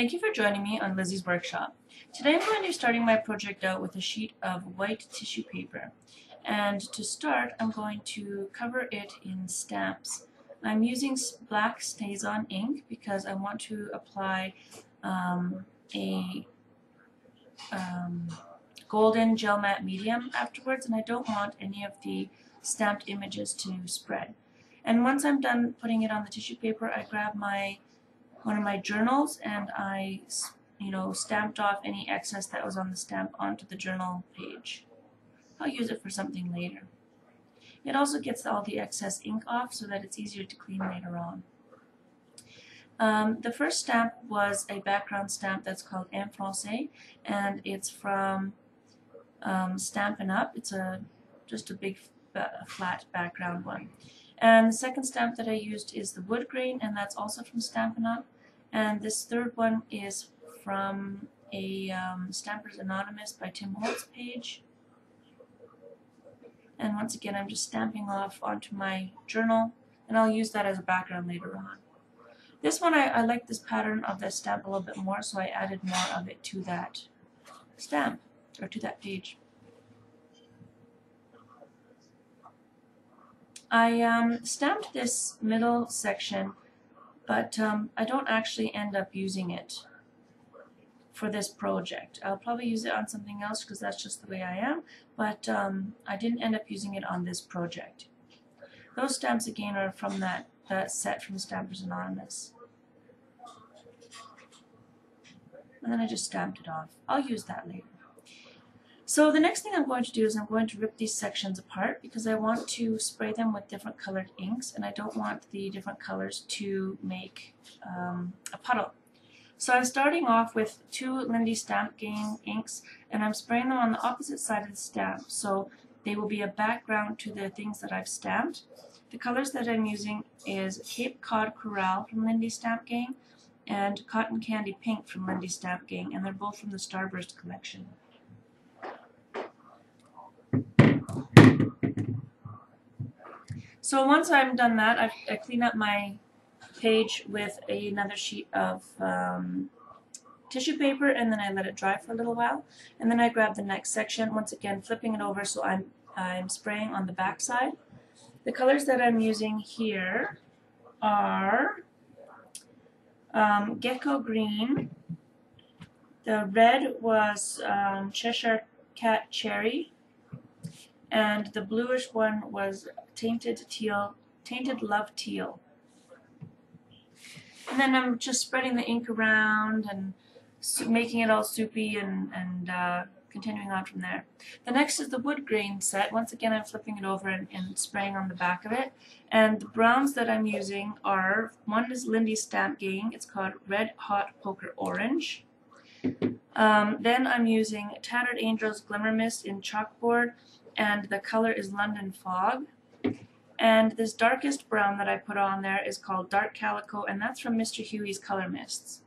Thank you for joining me on Lizzie's workshop. Today I'm going to be starting my project out with a sheet of white tissue paper. And to start, I'm going to cover it in stamps. I'm using black StazOn ink because I want to apply a golden gel matte medium afterwards, and I don't want any of the stamped images to spread. And once I'm done putting it on the tissue paper, I grab one of my journals and I stamped off any excess that was on the stamp onto the journal page. I'll use it for something later. It also gets all the excess ink off so that it's easier to clean later on. The first stamp was a background stamp that's called En Français, and it's from Stampin' Up. It's just a big flat background one. And the second stamp that I used is the wood grain, and that's also from Stampin' Up. And this third one is from a Stampers Anonymous by Tim Holtz page. And once again, I'm just stamping off onto my journal, and I'll use that as a background later on. This one, I like this pattern of the stamp a little bit more, so I added more of it to that stamp, or to that page. I stamped this middle section, but I don't actually end up using it for this project. I'll probably use it on something else because that's just the way I am, but I didn't end up using it on this project. Those stamps again are from that set from Stampers Anonymous. And then I just stamped it off. I'll use that later. So the next thing I'm going to do is I'm going to rip these sections apart because I want to spray them with different colored inks, and I don't want the different colors to make a puddle. So I'm starting off with two Lindy Stamp Gang inks, and I'm spraying them on the opposite side of the stamp, so they will be a background to the things that I've stamped. The colors that I'm using is Cape Cod Coral from Lindy Stamp Gang and Cotton Candy Pink from Lindy Stamp Gang, and they're both from the Starburst collection. So once I'm done that, I clean up my page with another sheet of tissue paper, and then I let it dry for a little while, and then I grab the next section, once again flipping it over so I'm spraying on the back side. The colors that I'm using here are Gecko Green, the red was Cheshire Cat Cherry, and the bluish one was Tainted Love Teal. And then I'm just spreading the ink around and making it all soupy and continuing on from there. The next is the wood grain set. Once again, I'm flipping it over and spraying on the back of it. And the browns that I'm using are, one is Lindy Stamp Gang. It's called Red Hot Poker Orange. Then I'm using Tattered Angels Glimmer Mist in chalkboard, and the color is London Fog. And this darkest brown that I put on there is called Dark Calico, and that's from Mr. Huey's Color Mists.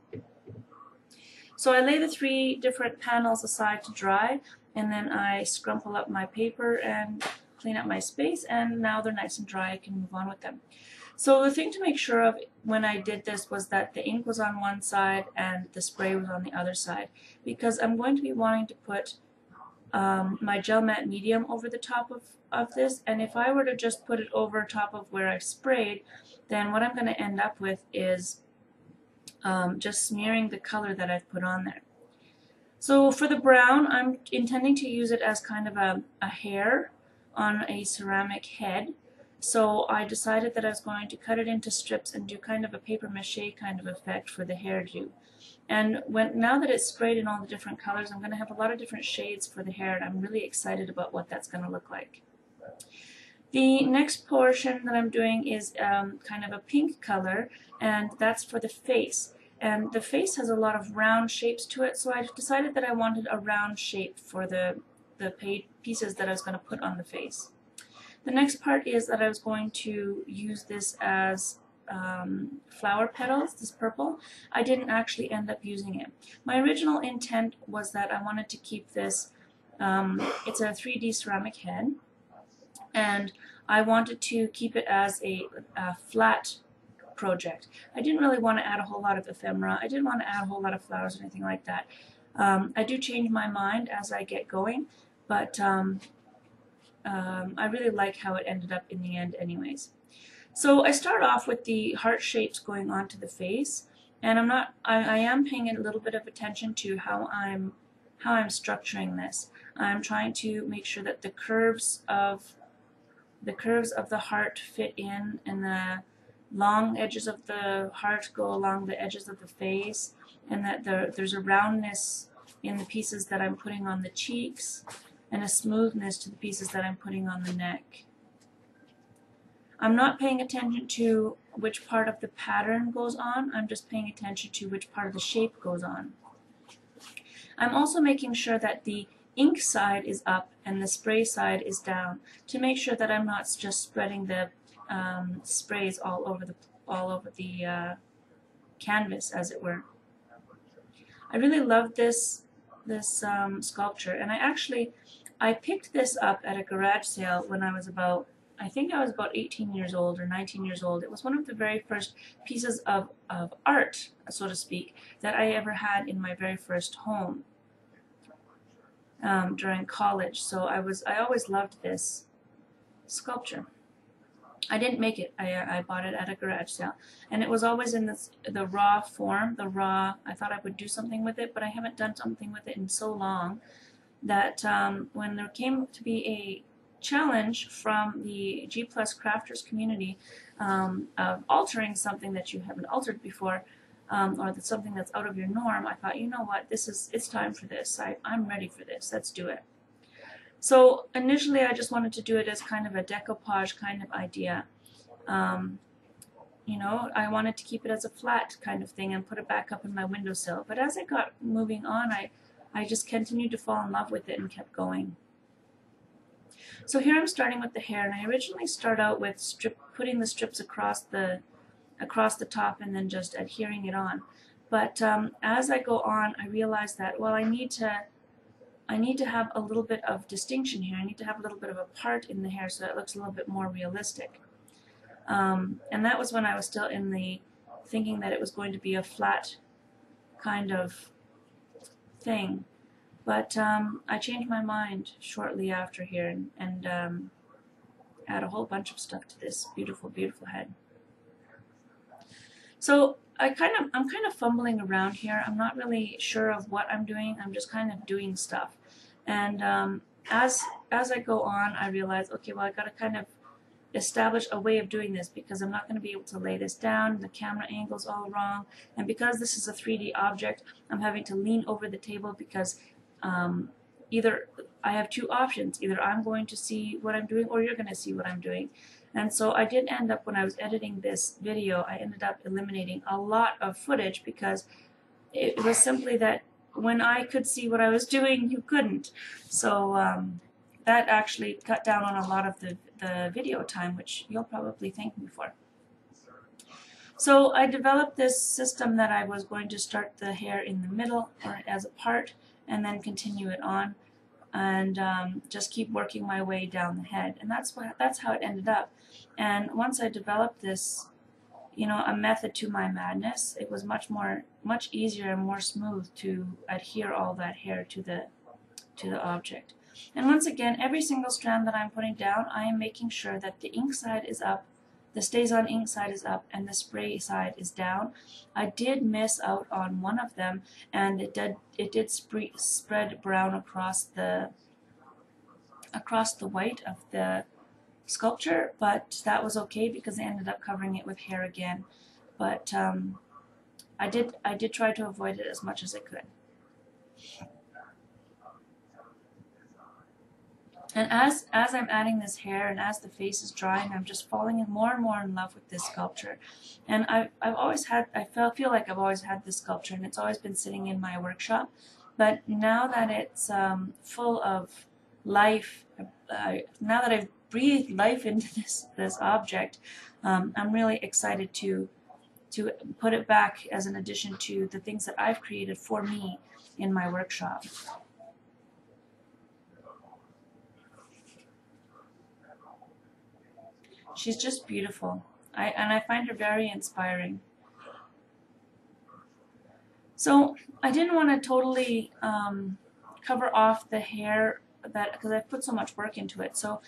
So I lay the three different panels aside to dry, and then I scrumple up my paper and clean up my space, and now they're nice and dry. I can move on with them. So the thing to make sure of when I did this was that the ink was on one side and the spray was on the other side, because I'm going to be wanting to put my gel matte medium over the top of this, and if I were to just put it over top of where I've sprayed, then what I'm going to end up with is just smearing the color that I've put on there. So for the brown, I'm intending to use it as kind of a hair on a ceramic head. So I decided that I was going to cut it into strips and do kind of a paper mache kind of effect for the hairdo. And now that it's sprayed in all the different colors, I'm going to have a lot of different shades for the hair, and I'm really excited about what that's going to look like. The next portion that I'm doing is kind of a pink color, and that's for the face. And the face has a lot of round shapes to it, so I decided that I wanted a round shape for the pieces that I was going to put on the face. The next part is that I was going to use this as flower petals, this purple. I didn't actually end up using it. My original intent was that I wanted to keep this, it's a 3D ceramic head, and I wanted to keep it as a flat project. I didn't really want to add a whole lot of ephemera. I didn't want to add a whole lot of flowers or anything like that. I do change my mind as I get going, but I really like how it ended up in the end anyways. So I start off with the heart shapes going onto the face, and I am paying a little bit of attention to how I'm structuring this. I'm trying to make sure that the curves of the heart fit in, and the long edges of the heart go along the edges of the face, and that there's a roundness in the pieces that I'm putting on the cheeks, and a smoothness to the pieces that I'm putting on the neck. I'm not paying attention to which part of the pattern goes on, I'm just paying attention to which part of the shape goes on. I'm also making sure that the ink side is up and the spray side is down, to make sure that I'm not just spreading the sprays all over the canvas, as it were. I really love this sculpture, and I picked this up at a garage sale when I was about, I think I was about 18 years old or 19 years old. It was one of the very first pieces of art, so to speak, that I ever had in my very first home during college. So I always loved this sculpture. I didn't make it. I bought it at a garage sale, and it was always in the raw form. I thought I would do something with it, but I haven't done something with it in so long that when there came to be a challenge from the G+ crafters community of altering something that you haven't altered before, or that's something that's out of your norm, I thought, you know what, it's time for this. I'm ready for this. Let's do it. So initially I just wanted to do it as kind of a decoupage kind of idea. You know, I wanted to keep it as a flat kind of thing and put it back up in my windowsill. But as I got moving on, I just continued to fall in love with it and kept going. So here I'm starting with the hair, and I originally start out with putting the strips across the top and then just adhering it on. But as I go on, I realize that, well, I need to have a little bit of distinction here. I need to have a little bit of a part in the hair so that it looks a little bit more realistic. And that was when I was still in the thinking that it was going to be a flat kind of thing. But I changed my mind shortly after here and add a whole bunch of stuff to this beautiful, beautiful head. So I'm kind of fumbling around here. I'm not really sure of what I'm doing. I'm just kind of doing stuff. And as I go on, I realize, okay, well, I got to kind of establish a way of doing this, because I'm not going to be able to lay this down. The camera angle's all wrong, and because this is a 3D object, I'm having to lean over the table, because either I have two options. Either I'm going to see what I'm doing, or you're going to see what I'm doing. And so I did end up, when I was editing this video, I ended up eliminating a lot of footage, because it was simply that when I could see what I was doing, you couldn't. So that actually cut down on a lot of the video time, which you'll probably thank me for. So I developed this system that I was going to start the hair in the middle, or as a part, and then continue it on, and just keep working my way down the head. And that's how it ended up. And once I developed this, you know, a method to my madness, it was much easier and more smooth to adhere all that hair to the object. And once again, every single strand that I'm putting down, I am making sure that the ink side is up, the stays on ink side is up, and the spray side is down. I did miss out on one of them, and it did spread brown across the white of the sculpture, but that was okay because I ended up covering it with hair again. But I did try to avoid it as much as I could. And as I'm adding this hair, and as the face is drying, I'm just falling more and more in love with this sculpture. And I feel like I've always had this sculpture, and it's always been sitting in my workshop. But now that it's full of life, now that I've breathed life into this object, I'm really excited to put it back as an addition to the things that I've created for me in my workshop. She's just beautiful. I find her very inspiring. So I didn't want to totally cover off the hair because I've put so much work into it. So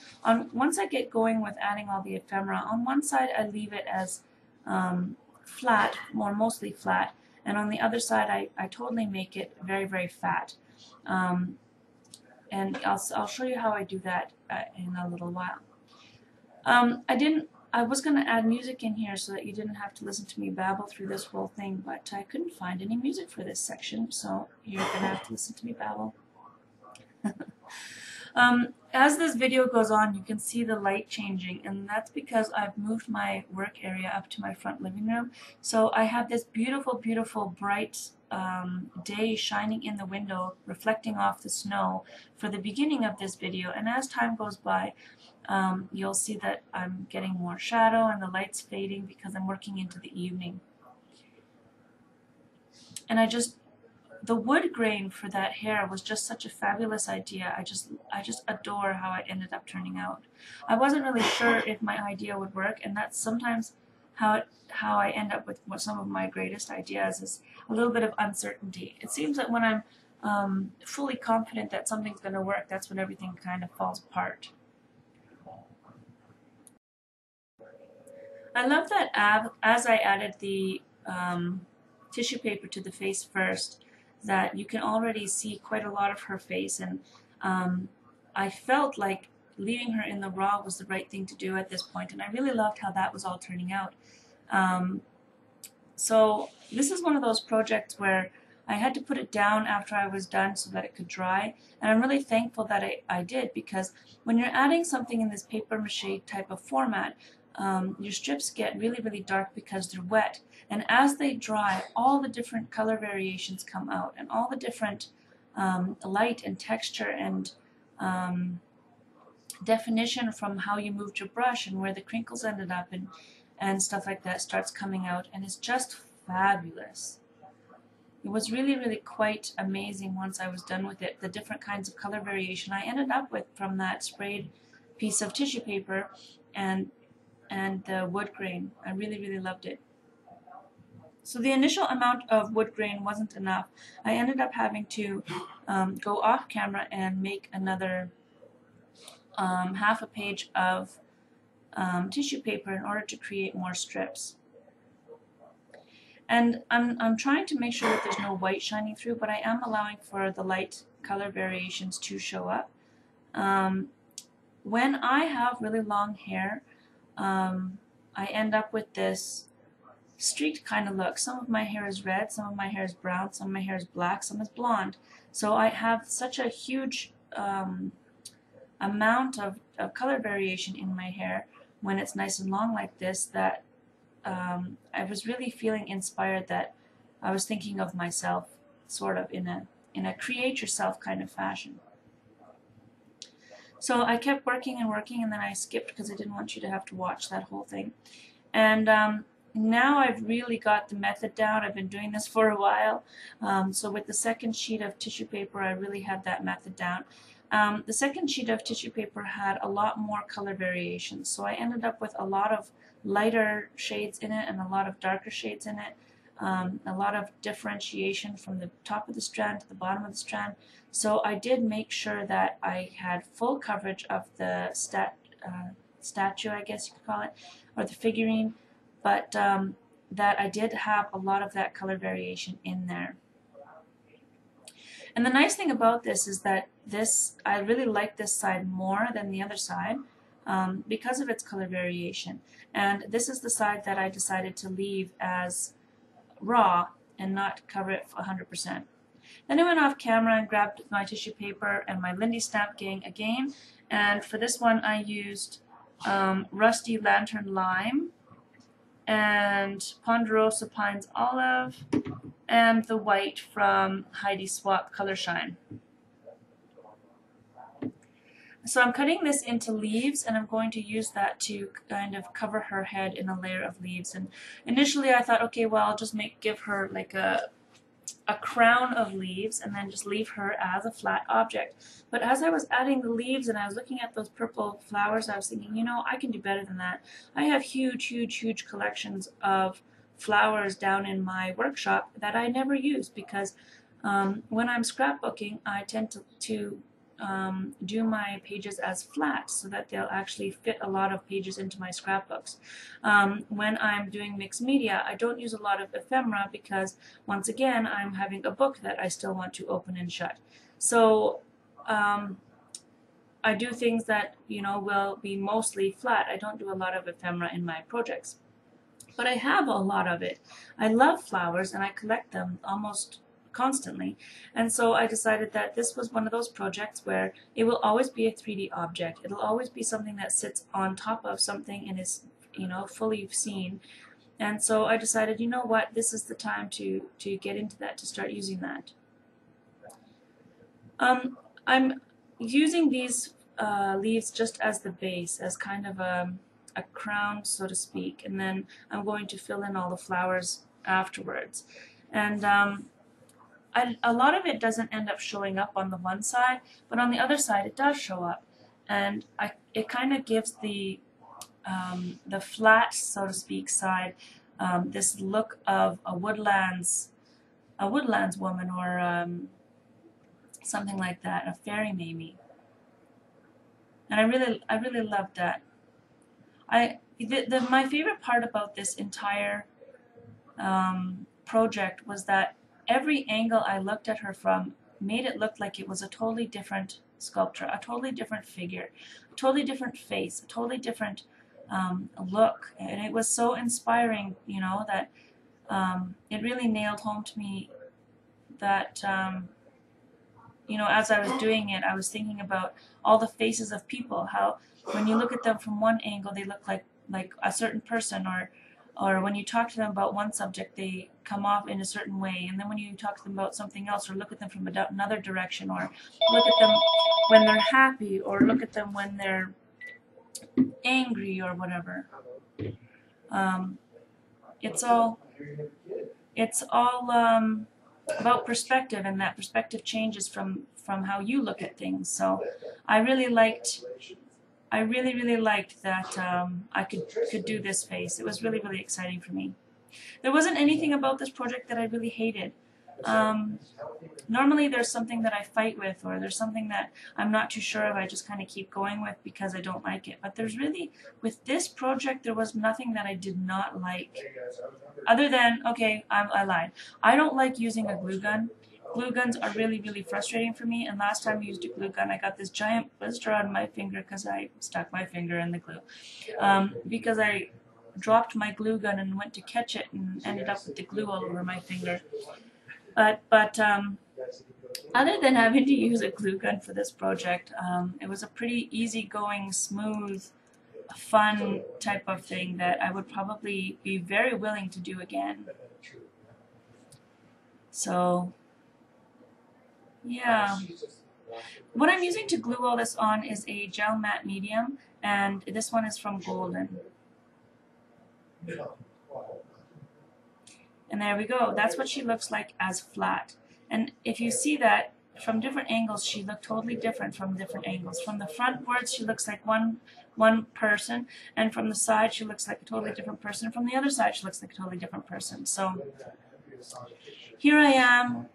once I get going with adding all the ephemera, on one side I leave it as flat, or mostly flat, and on the other side I totally make it very, very fat. And I'll show you how I do that in a little while. I was going to add music in here so that you didn't have to listen to me babble through this whole thing, but I couldn't find any music for this section, so you're going to have to listen to me babble. As this video goes on, you can see the light changing, and that's because I've moved my work area up to my front living room. So I have this beautiful, beautiful, bright day shining in the window, reflecting off the snow for the beginning of this video, and as time goes by, you'll see that I'm getting more shadow and the light's fading because I'm working into the evening. And the wood grain for that hair was just such a fabulous idea. I just adore how it ended up turning out. I wasn't really sure if my idea would work, and that's sometimes how I end up with some of my greatest ideas, is a little bit of uncertainty. It seems that when I'm fully confident that something's going to work, that's when everything kind of falls apart. I love that as I added the tissue paper to the face first, that you can already see quite a lot of her face, and I felt like leaving her in the raw was the right thing to do at this point, and I really loved how that was all turning out. So this is one of those projects where I had to put it down after I was done so that it could dry, and I'm really thankful that I did, because when you're adding something in this paper mache type of format, your strips get really, really dark because they're wet. And as they dry, all the different color variations come out, and all the different light and texture and definition from how you moved your brush and where the crinkles ended up and stuff like that starts coming out, and it's just fabulous. It was really, really quite amazing once I was done with it, the different kinds of color variation I ended up with from that sprayed piece of tissue paper and the wood grain. I really, really loved it. So the initial amount of wood grain wasn't enough. I ended up having to go off camera and make another half a page of tissue paper in order to create more strips. And I'm trying to make sure that there's no white shining through, but I am allowing for the light color variations to show up. When I have really long hair, I end up with this streaked kind of look. Some of my hair is red, some of my hair is brown, some of my hair is black, some is blonde. So I have such a huge amount of color variation in my hair when it's nice and long like this, that I was really feeling inspired, that I was thinking of myself sort of in a create yourself kind of fashion. So I kept working and working, and then I skipped because I didn't want you to have to watch that whole thing. And now I've really got the method down. I've been doing this for a while. So with the second sheet of tissue paper, I really had that method down. The second sheet of tissue paper had a lot more color variations, so I ended up with a lot of lighter shades in it and a lot of darker shades in it, a lot of differentiation from the top of the strand to the bottom of the strand. So I did make sure that I had full coverage of the statue, I guess you could call it, or the figurine, but that I did have a lot of that color variation in there. And the nice thing about this is that I really like this side more than the other side because of its color variation. And this is the side that I decided to leave as raw and not cover it 100%. Then I went off camera and grabbed my tissue paper and my Lindy Stamp Gang again. And for this one I used Rusty Lantern Lime and Ponderosa Pines Olive and the white from Heidi Swap Color Shine. So I'm cutting this into leaves, and I'm going to use that to kind of cover her head in a layer of leaves. And initially I thought, okay, well, I'll just give her like a a crown of leaves and then just leave her as a flat object. But as I was adding the leaves and I was looking at those purple flowers, I was thinking, you know, I can do better than that. I have huge collections of flowers down in my workshop that I never use because when I'm scrapbooking, I tend to do my pages as flat so that they'll actually fit a lot of pages into my scrapbooks. When I'm doing mixed media, I don't use a lot of ephemera because, once again, I'm having a book that I still want to open and shut. So I do things that, you know, will be mostly flat. I don't do a lot of ephemera in my projects. But I have a lot of it. I love flowers and I collect them almost constantly, and so I decided that this was one of those projects where it will always be a 3D object. It'll always be something that sits on top of something and is, you know, fully seen. And so I decided, you know what, this is the time to get into that, to start using that. I'm using these leaves just as the base, as kind of a crown, so to speak, and then I'm going to fill in all the flowers afterwards. And a lot of it doesn't end up showing up on the one side, but on the other side it does show up, and it kind of gives the flat, so to speak, side this look of a woodlands woman, or something like that, a fairy maybe. And I really loved that. My favorite part about this entire project was that every angle I looked at her from made it look like it was a totally different sculpture, a totally different figure, a totally different face, a totally different look. And it was so inspiring, you know, that it really nailed home to me that, you know, as I was doing it, I was thinking about all the faces of people, how when you look at them from one angle, they look like a certain person, or when you talk to them about one subject, they come off in a certain way, and then when you talk to them about something else, or look at them from another direction, or look at them when they're happy, or look at them when they're angry, or whatever. It's all about perspective, and that perspective changes from how you look at things. So I really liked that I could do this face. It was really exciting for me. There wasn't anything about this project that I really hated. Normally there's something that I fight with, or there's something that I'm not too sure of, I just kind of keep going with because I don't like it. But there's really, with this project, there was nothing that I did not like. Other than, okay, I lied. I don't like using a glue gun. Glue guns are really frustrating for me, and last time I used a glue gun, I got this giant blister on my finger because I stuck my finger in the glue. Because I dropped my glue gun and went to catch it and ended up with the glue all over my finger. But other than having to use a glue gun for this project, it was a pretty easygoing, smooth, fun type of thing that I would probably be very willing to do again. So yeah. What I'm using to glue all this on is a gel matte medium, and this one is from Golden. And there we go. That's what she looks like as flat. And if you see that, from different angles, she looked totally different from different angles. From the frontwards, she looks like one person, and from the side, she looks like a totally different person. From the other side, she looks like a totally different person. So here I am,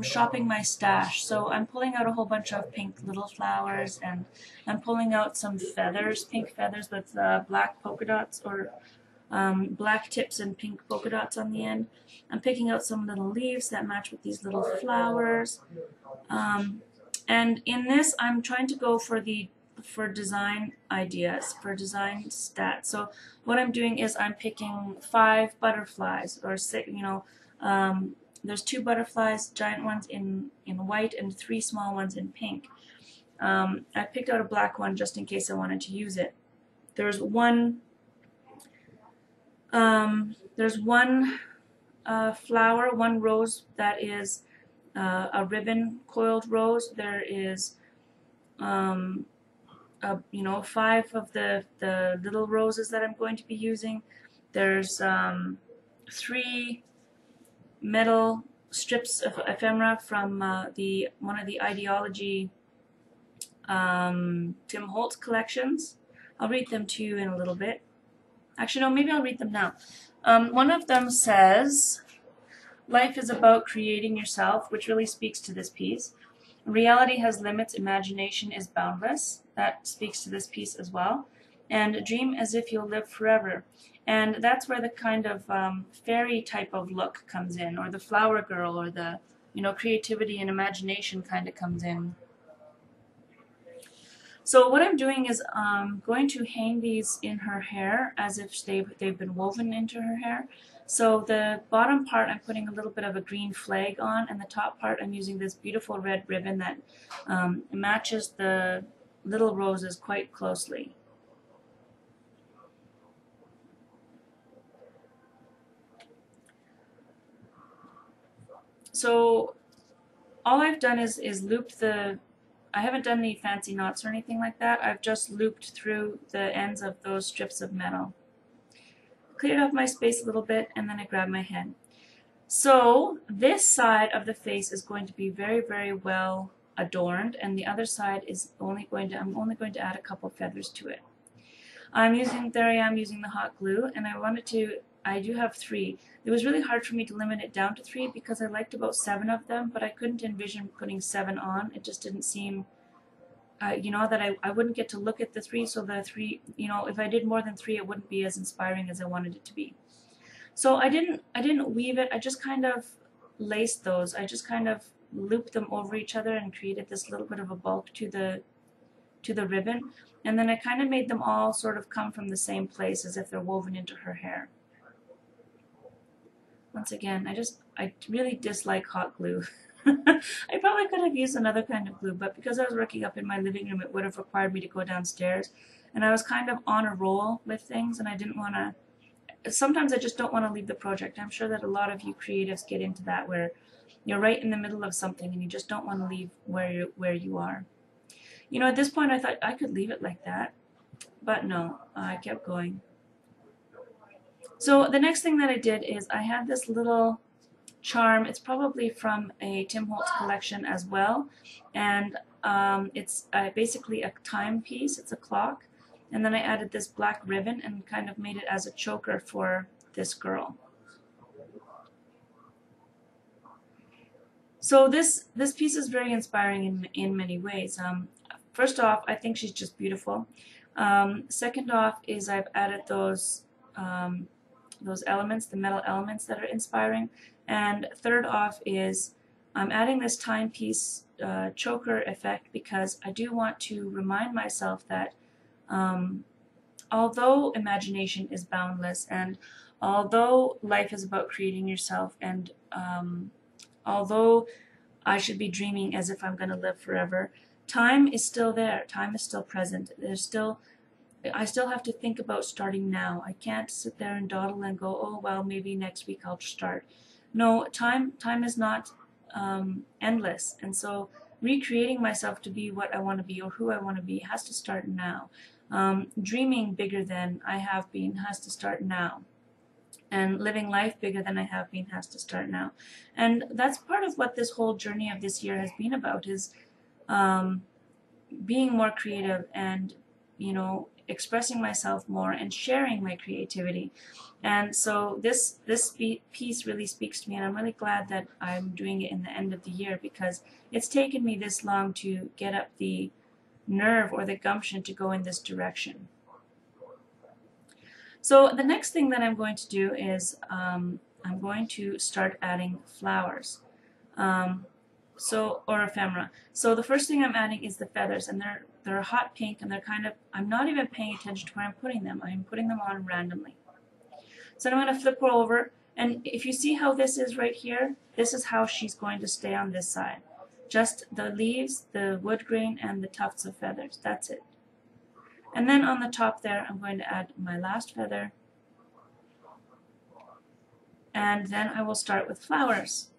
shopping my stash. So I'm pulling out a whole bunch of pink little flowers, and I'm pulling out some feathers, pink feathers with black polka dots, or black tips and pink polka dots on the end. I'm picking out some little leaves that match with these little flowers. And in this, I'm trying to go for design ideas, for design stats. So what I'm doing is I'm picking 5 butterflies, or 6, you know, there's 2 butterflies, giant ones in white, and 3 small ones in pink. I picked out a black one just in case I wanted to use it. There's one flower, one rose that is a ribbon coiled rose. There is, you know, 5 of the little roses that I'm going to be using. There's 3 metal strips of ephemera from one of the Ideology Tim Holtz collections. I'll read them to you in a little bit. Actually, no, maybe I'll read them now. One of them says, life is about creating yourself, which really speaks to this piece. Reality has limits, imagination is boundless. That speaks to this piece as well. And dream as if you'll live forever. And that's where the kind of fairy type of look comes in, or the flower girl, or the, you know, creativity and imagination kind of comes in. So what I'm doing is going to hang these in her hair as if they've been woven into her hair. So the bottom part I'm putting a little bit of a green flag on, and the top part I'm using this beautiful red ribbon that matches the little roses quite closely. So all I've done is looped the, I haven't done any fancy knots or anything like that. I've just looped through the ends of those strips of metal. Cleared off my space a little bit, and then I grabbed my head. So this side of the face is going to be very, very well adorned, and the other side is I'm only going to add a couple feathers to it. There I am using the hot glue, and I do have 3. It was really hard for me to limit it down to 3 because I liked about 7 of them, but I couldn't envision putting 7 on. It just didn't seem, you know, that I wouldn't get to look at the 3, so the 3, you know, if I did more than 3, it wouldn't be as inspiring as I wanted it to be. So I didn't weave it. I just kind of laced those. I just kind of looped them over each other and created this little bit of a bulk to the ribbon. And then I kind of made them all sort of come from the same place as if they're woven into her hair. Once again, I really dislike hot glue. I probably could have used another kind of glue, but because I was working up in my living room, it would have required me to go downstairs. And I was kind of on a roll with things, and I didn't want to, sometimes I just don't want to leave the project. I'm sure that a lot of you creatives get into that, where you're right in the middle of something and you just don't want to leave where you are. You know, at this point I thought I could leave it like that, but no, I kept going. So the next thing that I did is I had this little charm. It's probably from a Tim Holtz collection as well, and it's basically a timepiece. It's a clock, and then I added this black ribbon and kind of made it as a choker for this girl. So this piece is very inspiring in many ways. First off, I think she's just beautiful. Second off is I've added those elements, the metal elements that are inspiring. And third off is I'm adding this timepiece choker effect because I do want to remind myself that although imagination is boundless, and although life is about creating yourself, and although I should be dreaming as if I'm going to live forever, time is still there. Time is still present. I still have to think about starting now. I can't sit there and dawdle and go, oh, well, maybe next week I'll start. No, time is not endless. And so recreating myself to be what I want to be or who I want to be has to start now. Dreaming bigger than I have been has to start now. And living life bigger than I have been has to start now. And that's part of what this whole journey of this year has been about, is being more creative and, you know, expressing myself more and sharing my creativity. And so this piece really speaks to me, and I'm really glad that I'm doing it in the end of the year, because it's taken me this long to get up the nerve or the gumption to go in this direction. So the next thing that I'm going to do is I'm going to start adding flowers. Or ephemera. So the first thing I'm adding is the feathers, and they're a hot pink, and they're kind of, I'm not even paying attention to where I'm putting them. I'm putting them on randomly. So I'm going to flip her over, and if you see how this is right here, this is how she's going to stay on this side. Just the leaves, the wood grain, and the tufts of feathers. That's it. And then on the top there, I'm going to add my last feather, and then I will start with flowers.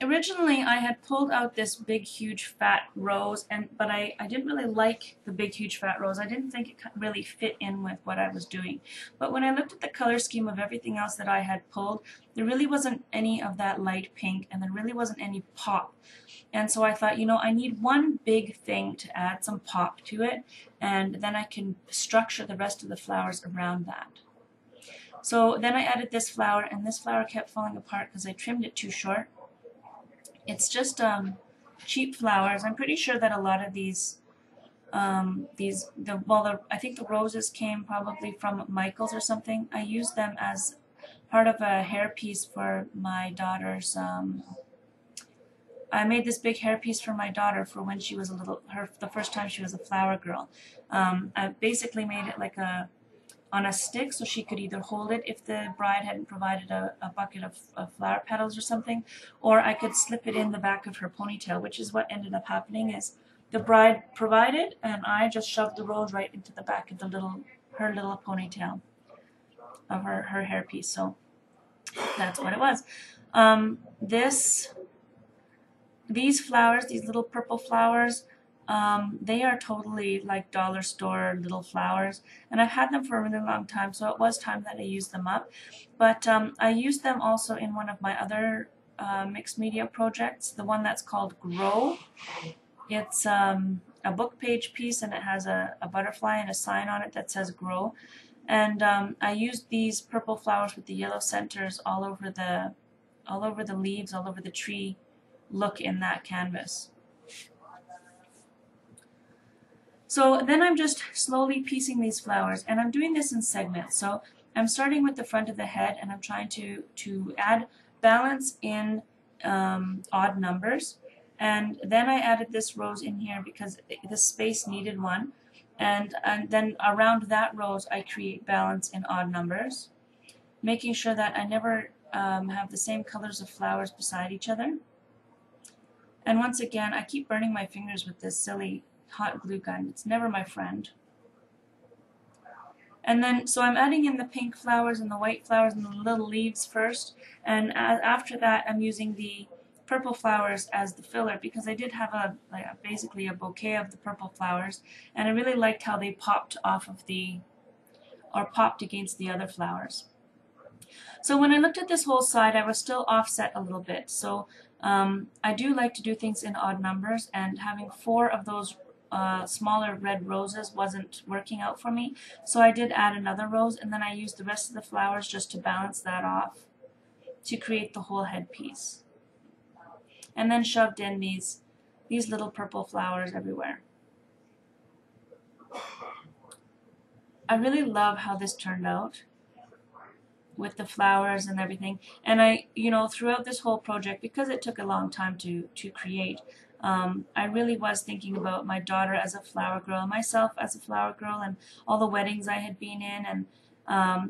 Originally, I had pulled out this big, huge, fat rose, but I didn't really like the big, huge, fat rose. I didn't think it really fit in with what I was doing. But when I looked at the color scheme of everything else that I had pulled, there really wasn't any of that light pink, and there really wasn't any pop. And so I thought, you know, I need one big thing to add some pop to it, and then I can structure the rest of the flowers around that. So then I added this flower, and this flower kept falling apart because I trimmed it too short. It's just cheap flowers. I'm pretty sure that a lot of I think the roses came probably from Michael's or something. I used them as part of a hairpiece for my daughter's. I made this big hairpiece for my daughter for when she was the first time she was a flower girl. I basically made it like on a stick, so she could either hold it if the bride hadn't provided a bucket of flower petals or something, or I could slip it in the back of her ponytail, which is what ended up happening. Is the bride provided, and I just shoved the rose right into the back of her little ponytail of her hairpiece. So that's what it was. These flowers, these little purple flowers, they are totally like dollar store little flowers, and I've had them for a really long time, so it was time that I used them up. But I used them also in one of my other mixed media projects, the one that's called Grow. It's a book page piece, and it has a butterfly and a sign on it that says Grow. And I used these purple flowers with the yellow centers all over the leaves, all over the tree look in that canvas. So then I'm just slowly piecing these flowers, and I'm doing this in segments. So I'm starting with the front of the head, and I'm trying to add balance in odd numbers. And then I added this rose in here because the space needed one. And then around that rose, I create balance in odd numbers, making sure that I never have the same colors of flowers beside each other. And once again, I keep burning my fingers with this silly hot glue gun. It's never my friend. And then, so I'm adding in the pink flowers and the white flowers and the little leaves first. And after that, I'm using the purple flowers as the filler, because I did have basically a bouquet of the purple flowers. And I really liked how they popped off of popped against the other flowers. So when I looked at this whole side, I was still offset a little bit. So I do like to do things in odd numbers, and having 4 of those smaller red roses wasn't working out for me. So I did add another rose, and then I used the rest of the flowers just to balance that off to create the whole headpiece. And then shoved in these little purple flowers everywhere. I really love how this turned out with the flowers and everything. And I, throughout this whole project, because it took a long time to create, I really was thinking about my daughter as a flower girl, myself as a flower girl, and all the weddings I had been in, and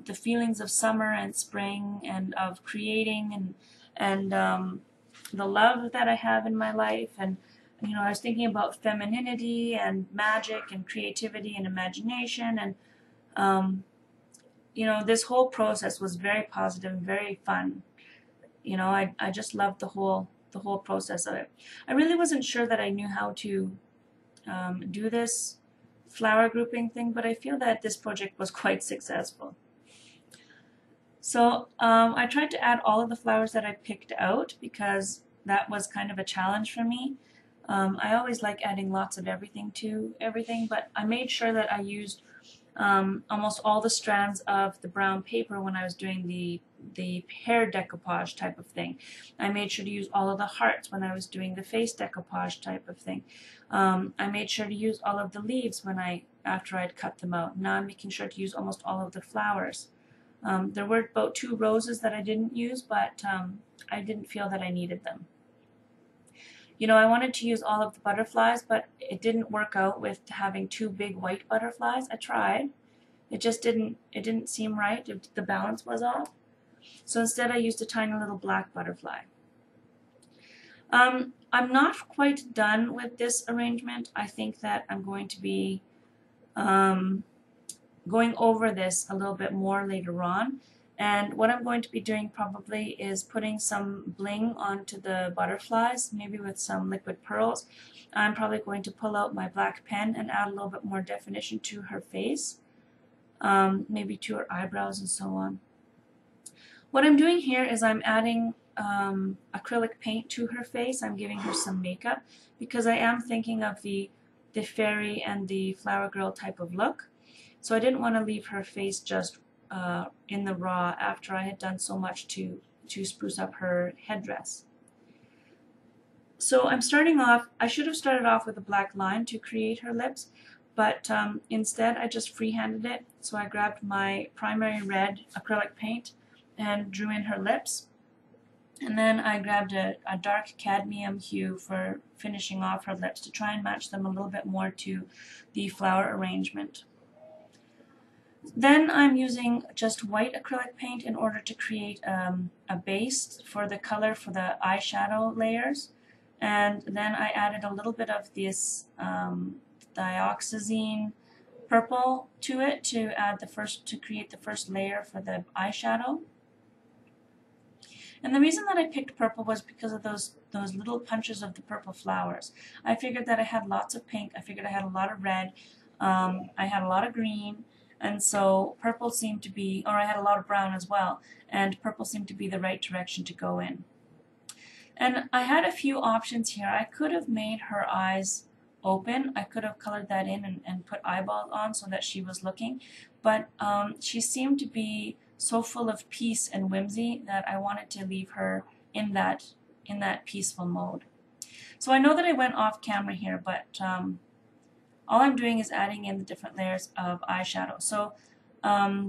the feelings of summer and spring, and of creating, and the love that I have in my life. And I was thinking about femininity and magic and creativity and imagination, and this whole process was very positive and very fun. I just loved the whole process of it. I really wasn't sure that I knew how to do this flower grouping thing, but I feel that this project was quite successful. So I tried to add all of the flowers that I picked out, because that was kind of a challenge for me. I always like adding lots of everything to everything, but I made sure that I used almost all the strands of the brown paper when I was doing the hair decoupage type of thing. I made sure to use all of the hearts when I was doing the face decoupage type of thing. I made sure to use all of the leaves after I'd cut them out. Now I'm making sure to use almost all of the flowers. There were about 2 roses that I didn't use, but I didn't feel that I needed them. I wanted to use all of the butterflies, but it didn't work out with having 2 big white butterflies. I tried. It didn't seem right. The balance was off. So instead I used a tiny little black butterfly. I'm not quite done with this arrangement. I think that I'm going to be going over this a little bit more later on. And what I'm going to be doing probably is putting some bling onto the butterflies, maybe with some liquid pearls. I'm probably going to pull out my black pen and add a little bit more definition to her face, maybe to her eyebrows and so on. What I'm doing here is I'm adding acrylic paint to her face. I'm giving her some makeup because I am thinking of the fairy and the flower girl type of look. So I didn't want to leave her face just in the raw after I had done so much to spruce up her headdress. So I'm starting off, I should have started off with a black line to create her lips, but instead I just freehanded it. So I grabbed my primary red acrylic paint and drew in her lips. And then I grabbed a dark cadmium hue for finishing off her lips to try and match them a little bit more to the flower arrangement. Then I'm using just white acrylic paint in order to create a base for the color for the eyeshadow layers. And then I added a little bit of this dioxazine purple to it to create the first layer for the eyeshadow. And the reason that I picked purple was because of those little punches of the purple flowers. I figured that I had lots of pink, I figured I had a lot of red, I had a lot of green, and so purple seemed to be, or I had a lot of brown as well, and purple seemed to be the right direction to go in. And I had a few options here. I could have made her eyes open. I could have colored that in and put eyeballs on so that she was looking, but she seemed to be so full of peace and whimsy that I wanted to leave her in that peaceful mode. So I know that I went off camera here, but all I'm doing is adding in the different layers of eyeshadow. So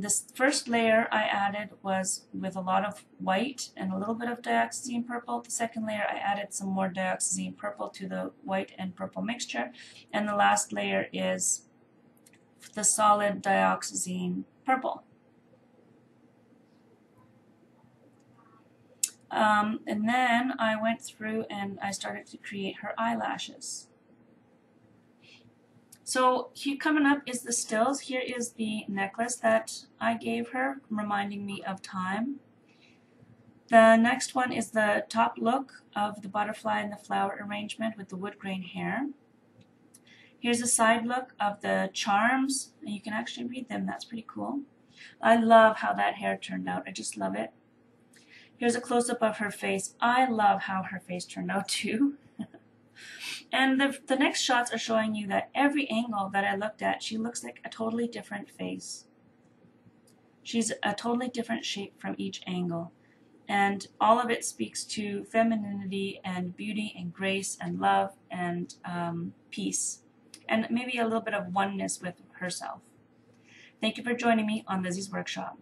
this first layer I added was with a lot of white and a little bit of dioxazine purple. The second layer I added some more dioxazine purple to the white and purple mixture. And the last layer is the solid dioxazine purple. And then I went through and I started to create her eyelashes. So here coming up is the stills. Here is the necklace that I gave her, reminding me of time. The next one is the top look of the butterfly and the flower arrangement with the wood grain hair. Here's a side look of the charms, and you can actually read them. That's pretty cool. I love how that hair turned out. I just love it. Here's a close-up of her face. I love how her face turned out too. And the next shots are showing you that every angle that I looked at, she looks like a totally different face. She's a totally different shape from each angle. And all of it speaks to femininity and beauty and grace and love and peace. And maybe a little bit of oneness with herself. Thank you for joining me on Lizzie's Workshop.